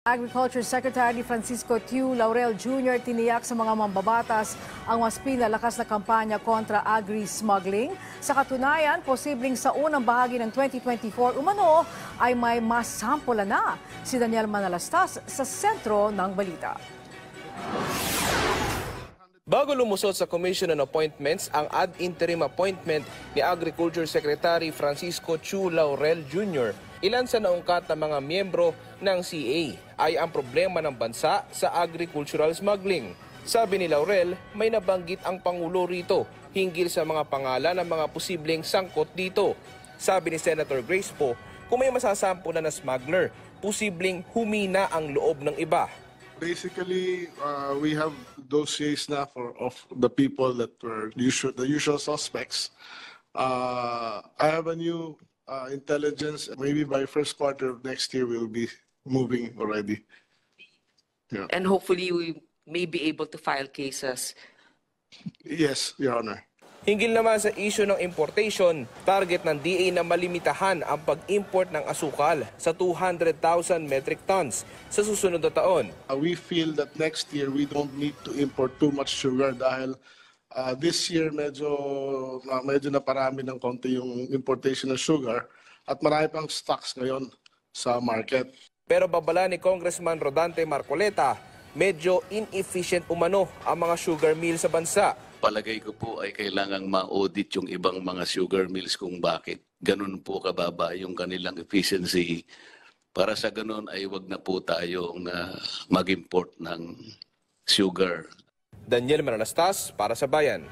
Agriculture Secretary Francisco Tiu Laurel Jr. tiniyak sa mga mambabatas ang mas pinalakas na kampanya kontra agri-smuggling. Sa katunayan, posibleng sa unang bahagi ng 2024 umano ay may masampulan na. Si Daniel Manalastas sa sentro ng balita. Bago lumusot sa Commission on Appointments ang ad interim appointment ni Agriculture Secretary Francisco Tiu Laurel Jr., ilan sa naungkat na mga miyembro ng CA ay ang problema ng bansa sa agricultural smuggling. Sabi ni Laurel, may nabanggit ang Pangulo rito hinggil sa mga pangalan ng mga posibleng sangkot dito. Sabi ni Senator Grace Po, kung may masasampulan na smuggler, posibleng humina ang loob ng iba. Basically, we have dossiers now of the people that were the usual suspects. I have a new intelligence. Maybe by first quarter of next year, we'll be moving already. Yeah. And hopefully, we may be able to file cases. Yes, Your Honor. Hinggil naman sa issue ng importation, target ng DA na malimitahan ang pag-import ng asukal sa 200,000 metric tons sa susunod na taon. We feel that next year we don't need to import too much sugar dahil this year medyo naparami ng konti yung importation ng sugar at marami pang stocks ngayon sa market. Pero babala ni Congressman Rodante Marcoleta, medyo inefficient umano ang mga sugar mill sa bansa. Palagay ko po ay kailangang ma-audit yung ibang mga sugar mills kung bakit ganun po kababa yung kanilang efficiency. Para sa ganun ay wag na po tayong mag-import ng sugar. Daniel Manalastas para sa Bayan.